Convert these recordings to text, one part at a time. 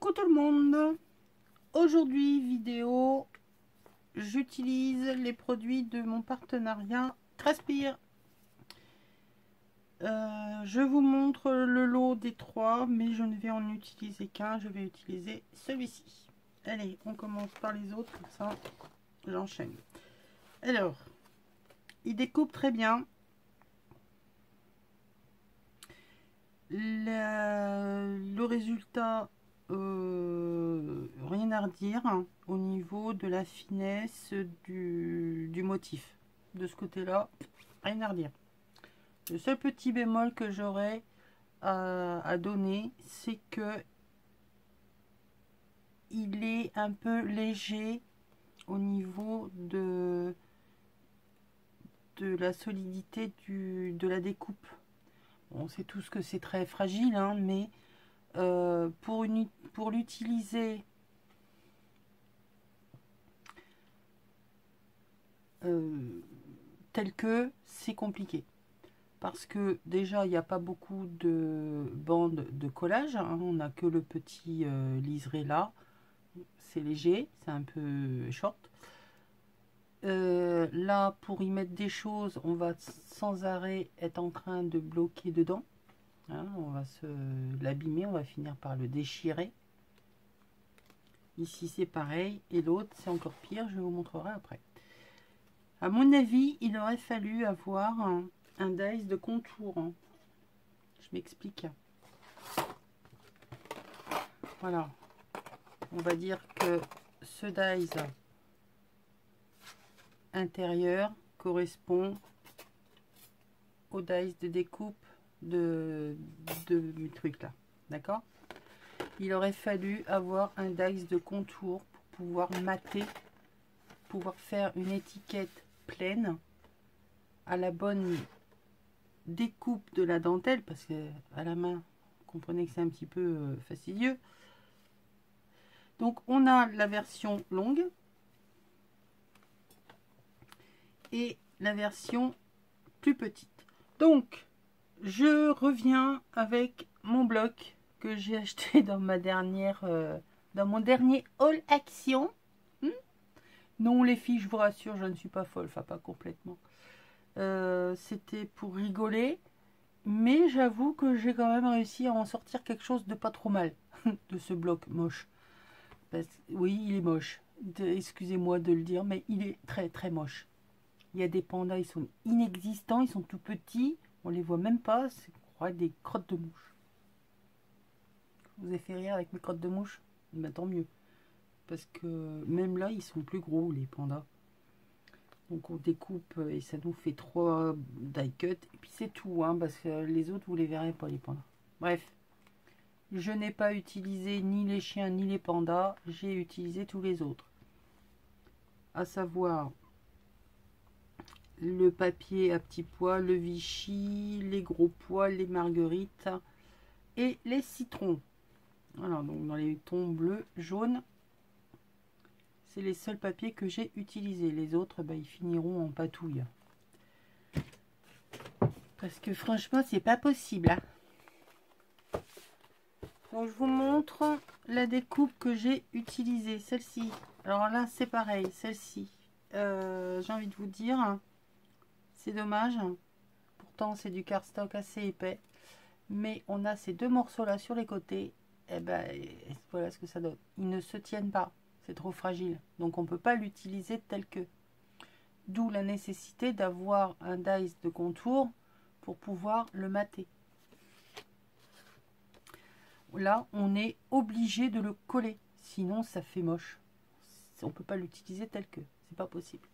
Coucou tout le monde. Aujourd'hui vidéo, j'utilise les produits de mon partenariat Crespire. Je vous montre le lot des trois, mais je ne vais en utiliser qu'un. Je vais utiliser celui-ci. Allez, on commence par les autres, comme ça j'enchaîne. Alors, il découpe très bien. Le résultat, rien à redire hein, au niveau de la finesse du motif. De ce côté-là, rien à redire. Le seul petit bémol que j'aurais à donner, c'est que il est un peu léger au niveau de la solidité de la découpe. On sait tous que c'est très fragile, hein, mais pour l'utiliser tel que, c'est compliqué. Parce que déjà, il n'y a pas beaucoup de bandes de collage. Hein, on n'a que le petit liseré là. C'est léger, c'est un peu short. Là, pour y mettre des choses, on va sans arrêt être en train de bloquer dedans. Hein, on va l'abîmer, on va finir par le déchirer. Ici, c'est pareil. Et l'autre, c'est encore pire. Je vous montrerai après. À mon avis, il aurait fallu avoir un dies de contour. Hein. Je m'explique. Voilà. On va dire que ce dies intérieur correspond au dies de découpe de truc là. D'accord? Il aurait fallu avoir un dies de contour pour pouvoir mater, pouvoir faire une étiquette pleine à la bonne découpe de la dentelle, parce que à la main, vous comprenez que c'est un petit peu fastidieux. Donc on a la version longue et la version plus petite. Donc je reviens avec mon bloc que j'ai acheté dans ma dernière dans mon dernier haul action. Non les filles, je vous rassure, je ne suis pas folle, enfin pas complètement. C'était pour rigoler, mais j'avoue que j'ai quand même réussi à en sortir quelque chose de pas trop mal de ce bloc moche. Oui, il est moche, excusez-moi de le dire, mais il est très très moche. Il y a des pandas, ils sont inexistants, ils sont tout petits, on les voit même pas, c'est des crottes de mouche. Je vous ai fait rire avec mes crottes de mouche? Ben, tant mieux, parce que même là ils sont plus gros les pandas. Donc on découpe et ça nous fait 3 die cut et puis c'est tout, hein, parce que les autres vous les verrez pas les pandas. Bref, je n'ai pas utilisé ni les chiens ni les pandas, j'ai utilisé tous les autres, à savoir le papier à petits pois, le Vichy, les gros pois, les marguerites et les citrons. Voilà, donc dans les tons bleus, jaunes, c'est les seuls papiers que j'ai utilisés. Les autres, bah, ils finiront en patouille. Parce que franchement, c'est pas possible. Hein. Donc je vous montre la découpe que j'ai utilisée. Celle-ci. Alors là, c'est pareil. Celle-ci. J'ai envie de vous dire, c'est dommage. Pourtant, c'est du cardstock assez épais. Mais on a ces deux morceaux-là sur les côtés. Et ben, voilà ce que ça donne. Ils ne se tiennent pas. C'est trop fragile. Donc, on ne peut pas l'utiliser tel que. D'où la nécessité d'avoir un dies de contour pour pouvoir le mater. Là, on est obligé de le coller. Sinon, ça fait moche. On ne peut pas l'utiliser tel que. C'est pas possible.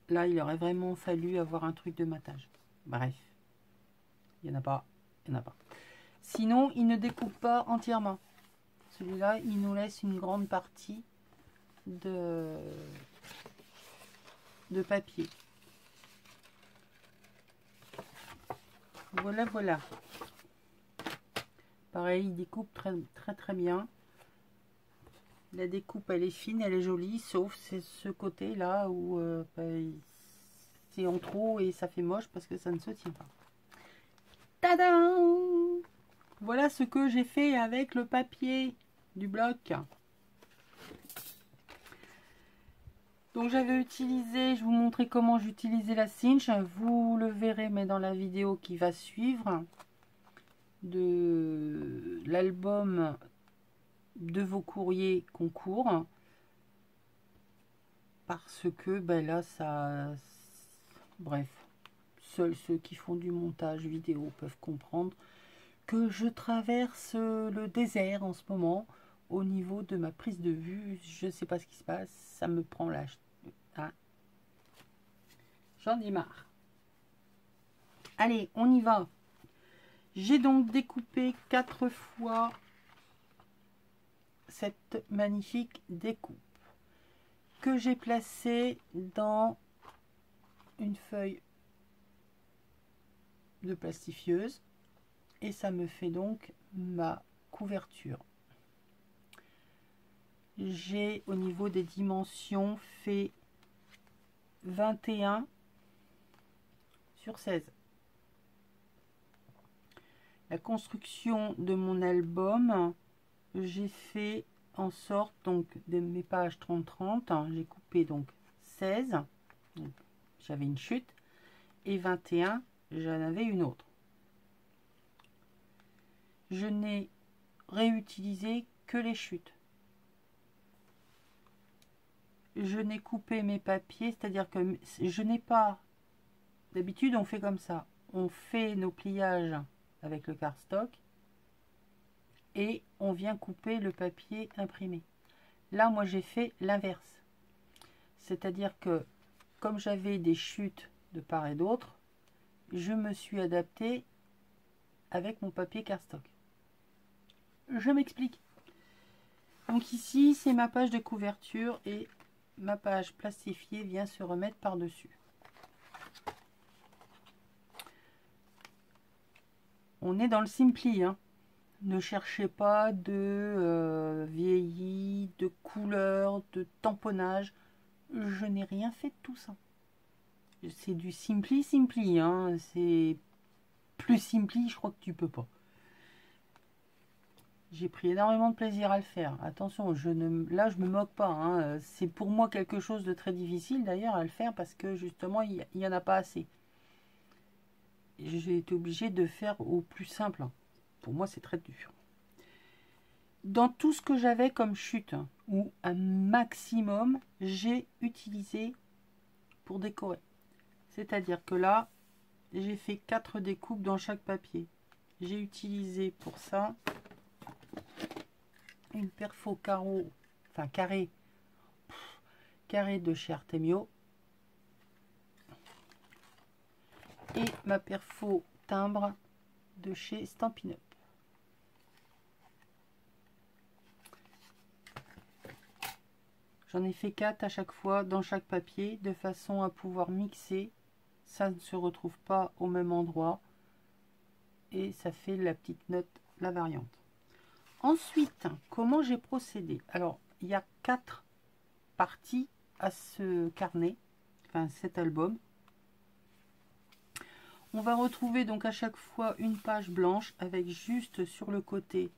Là, il aurait vraiment fallu avoir un truc de matage. Bref. Il n'y en a pas. Il n'y en a pas. Sinon, il ne découpe pas entièrement. Celui-là, il nous laisse une grande partie de papier. Voilà, voilà. Pareil, il découpe très bien. La découpe, elle est fine, elle est jolie, sauf c'est ce côté-là où c'est en trop et ça fait moche parce que ça ne se tient pas. Tadam! Voilà ce que j'ai fait avec le papier du bloc. Donc j'avais utilisé, je vous montrer comment j'utilisais la cinch. Vous le verrez mais dans la vidéo qui va suivre de l'album de vos courriers concours. Parce que ben là ça... Bref, seuls ceux qui font du montage vidéo peuvent comprendre que je traverse le désert en ce moment au niveau de ma prise de vue. Je ne sais pas ce qui se passe, ça me prend l'âge. Hein. J'en ai marre. Allez, on y va. J'ai donc découpé 4 fois cette magnifique découpe que j'ai placée dans une feuille de plastifieuse et ça me fait donc ma couverture. J'ai au niveau des dimensions fait 21 sur 16. La construction de mon album, j'ai fait en sorte donc de mes pages 30-30, j'ai coupé donc 16, j'avais une chute, et 21, j'en avais une autre. Je n'ai réutilisé que les chutes. Je n'ai coupé mes papiers, c'est-à-dire que je n'ai pas... D'habitude, on fait comme ça. On fait nos pliages avec le cardstock et on vient couper le papier imprimé. Là, moi, j'ai fait l'inverse. C'est-à-dire que, comme j'avais des chutes de part et d'autre, je me suis adapté avec mon papier cardstock. Je m'explique. Donc ici, c'est ma page de couverture et ma page plastifiée vient se remettre par-dessus. On est dans le simpli, hein. Ne cherchez pas de vieilli, de couleur, de tamponnage. Je n'ai rien fait de tout ça. C'est du simpli, hein. C'est plus simpli, je crois que tu peux pas. J'ai pris énormément de plaisir à le faire. Attention, là je me moque pas, hein. C'est pour moi quelque chose de très difficile d'ailleurs à le faire parce que justement il n'y en a pas assez. J'ai été obligée de faire au plus simple. Pour moi c'est très dur. Dans tout ce que j'avais comme chute, ou un maximum, j'ai utilisé pour décorer. C'est-à-dire que là, j'ai fait 4 découpes dans chaque papier. J'ai utilisé pour ça une perfo carreau, enfin carré de chez Artemio. Et ma perfo timbre de chez Stampin' Up. J'en ai fait 4 à chaque fois dans chaque papier de façon à pouvoir mixer. Ça ne se retrouve pas au même endroit. Et ça fait la petite note, la variante. Ensuite, comment j'ai procédé? Alors, il y a 4 parties à ce carnet, enfin cet album. On va retrouver donc à chaque fois une page blanche avec juste sur le côté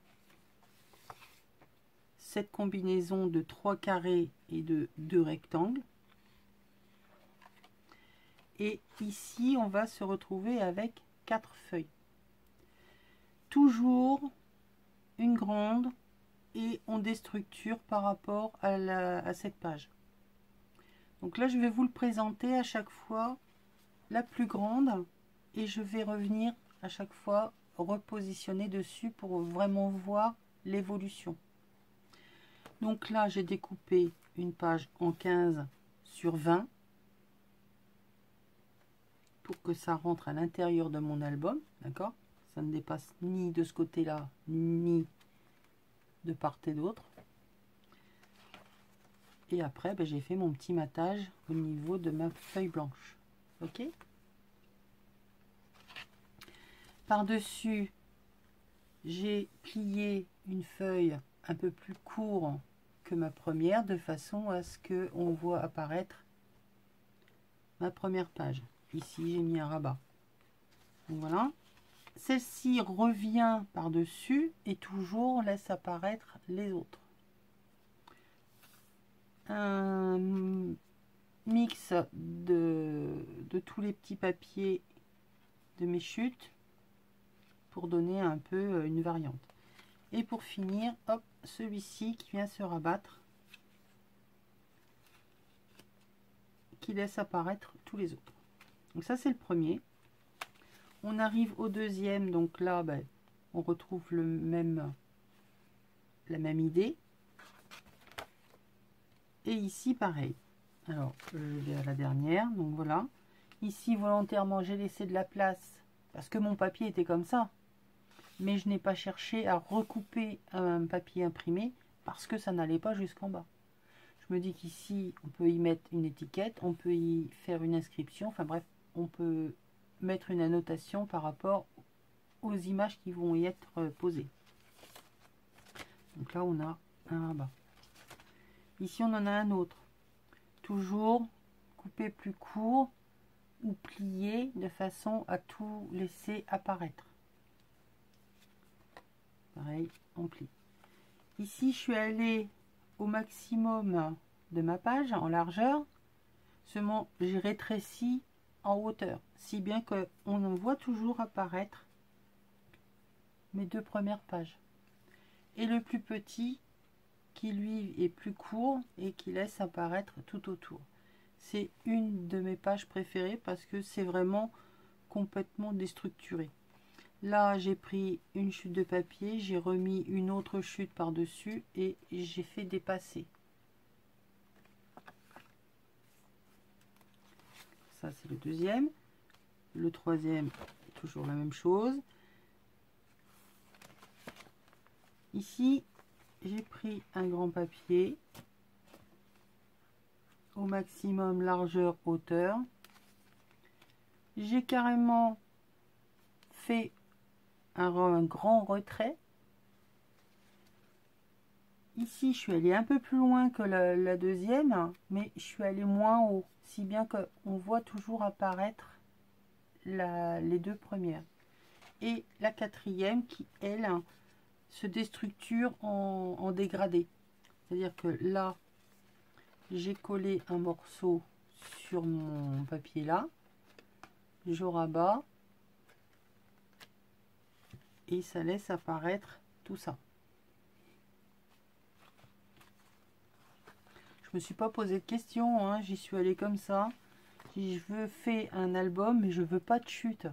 cette combinaison de 3 carrés et de 2 rectangles. Et ici, on va se retrouver avec 4 feuilles. Toujours une grande et on déstructure par rapport à cette page. Donc là, je vais vous le présenter à chaque fois la plus grande et je vais revenir à chaque fois repositionner dessus pour vraiment voir l'évolution. Donc là, j'ai découpé une page en 15 sur 20 pour que ça rentre à l'intérieur de mon album, d'accord? Ça ne dépasse ni de ce côté-là, ni de part et d'autre. Et après, ben, j'ai fait mon petit matage au niveau de ma feuille blanche. Ok? Par-dessus, j'ai plié une feuille un peu plus courte que ma première, de façon à ce qu'on voit apparaître ma première page. Ici, j'ai mis un rabat. Donc voilà. celle-ci revient par-dessus et toujours laisse apparaître les autres. Un mix de tous les petits papiers de mes chutes pour donner un peu une variante. Et pour finir, hop, celui-ci qui vient se rabattre, qui laisse apparaître tous les autres. Donc ça c'est le premier. On arrive au deuxième, donc là ben, on retrouve la même idée. Et ici pareil. Alors je vais à la dernière, donc voilà. Ici volontairement j'ai laissé de la place parce que mon papier était comme ça. Mais je n'ai pas cherché à recouper un papier imprimé parce que ça n'allait pas jusqu'en bas. Je me dis qu'ici on peut y mettre une étiquette, on peut y faire une inscription, enfin bref, on peut mettre une annotation par rapport aux images qui vont y être posées. Donc là on a un rabat. Ici on en a un autre. Toujours couper plus court ou plier de façon à tout laisser apparaître. Pareil, on plie. Ici je suis allée au maximum de ma page en largeur, seulement j'ai rétréci en hauteur, si bien que on en voit toujours apparaître mes deux premières pages. Et le plus petit qui lui est plus court et qui laisse apparaître tout autour. C'est une de mes pages préférées parce que c'est vraiment complètement déstructuré. Là j'ai pris une chute de papier, j'ai remis une autre chute par dessus et j'ai fait dépasser. Ça c'est le deuxième. Le troisième, toujours la même chose. Ici j'ai pris un grand papier au maximum largeur hauteur. J'ai carrément fait un grand retrait. Ici je suis allée un peu plus loin que la deuxième, mais je suis allée moins haut, si bien que on voit toujours apparaître les deux premières. Et la quatrième qui elle se déstructure en dégradé. C'est-à-dire que là j'ai collé un morceau sur mon papier là, je rabats et ça laisse apparaître tout ça. Je me suis pas posé de questions, hein, j'y suis allée comme ça. Si je veux faire un album, mais je veux pas de chute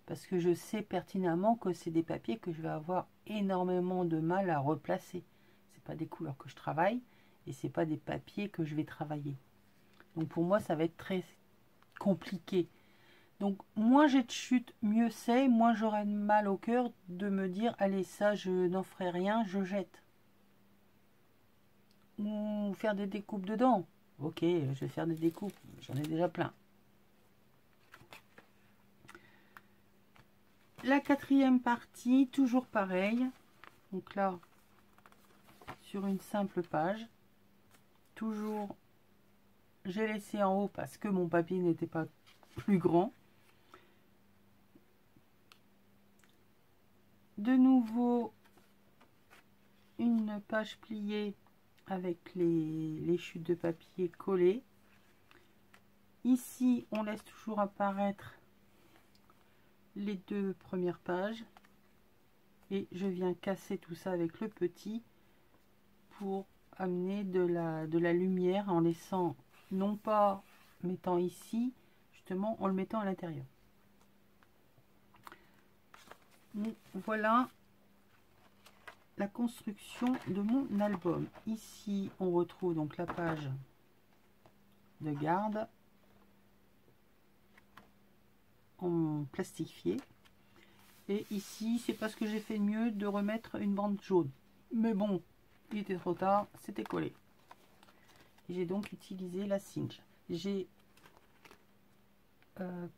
parce que je sais pertinemment que c'est des papiers que je vais avoir énormément de mal à replacer. C'est pas des couleurs que je travaille et c'est pas des papiers que je vais travailler. Donc pour moi ça va être très compliqué. Donc moins j'ai de chute, mieux c'est, moins j'aurai mal au cœur de me dire allez ça je n'en ferai rien, je jette. Ou faire des découpes dedans. Ok, je vais faire des découpes, j'en ai déjà plein. La quatrième partie, toujours pareil. Donc là, sur une simple page, toujours, j'ai laissé en haut parce que mon papier n'était pas plus grand. De nouveau, une page pliée avec les chutes de papier collées. Ici, on laisse toujours apparaître les deux premières pages. Et je viens casser tout ça avec le petit pour amener de la lumière en laissant, non pas mettant ici, justement en le mettant à l'intérieur. Voilà la construction de mon album. Ici on retrouve donc la page de garde en plastifié, et ici c'est parce que j'ai fait mieux de remettre une bande jaune, mais bon il était trop tard, c'était collé. J'ai donc utilisé la cinch. J'ai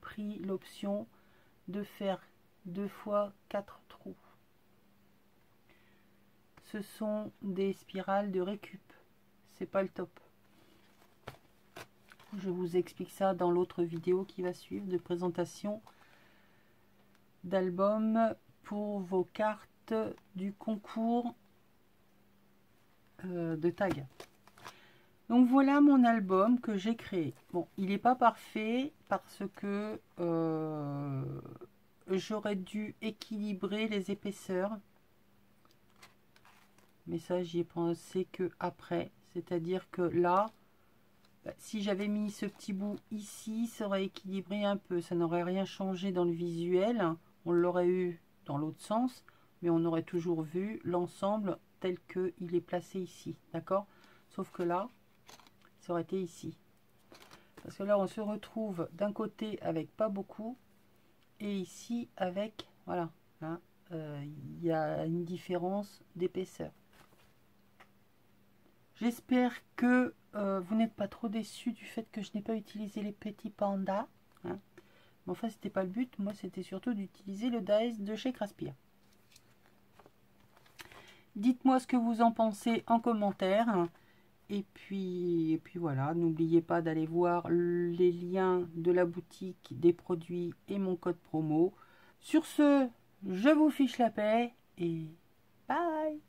pris l'option de faire 2 fois 4 trous. Ce sont des spirales de récup, c'est pas le top. Je vous explique ça dans l'autre vidéo qui va suivre de présentation d'album pour vos cartes du concours de tag. Donc voilà mon album que j'ai créé. Bon, il n'est pas parfait parce que j'aurais dû équilibrer les épaisseurs. Mais ça, j'y ai pensé que après. C'est-à-dire que là, si j'avais mis ce petit bout ici, ça aurait équilibré un peu. Ça n'aurait rien changé dans le visuel. On l'aurait eu dans l'autre sens, mais on aurait toujours vu l'ensemble tel qu'il est placé ici. D'accord? Sauf que là, ça aurait été ici. Parce que là, on se retrouve d'un côté avec pas beaucoup, et ici avec, voilà, hein, y a une différence d'épaisseur. J'espère que vous n'êtes pas trop déçus du fait que je n'ai pas utilisé les petits pandas. Hein. Mais enfin, c'était pas le but. Moi, c'était surtout d'utiliser le dies de chez Craspir. Dites-moi ce que vous en pensez en commentaire. Et puis voilà, n'oubliez pas d'aller voir les liens de la boutique, des produits et mon code promo. Sur ce, je vous fiche la paix et bye!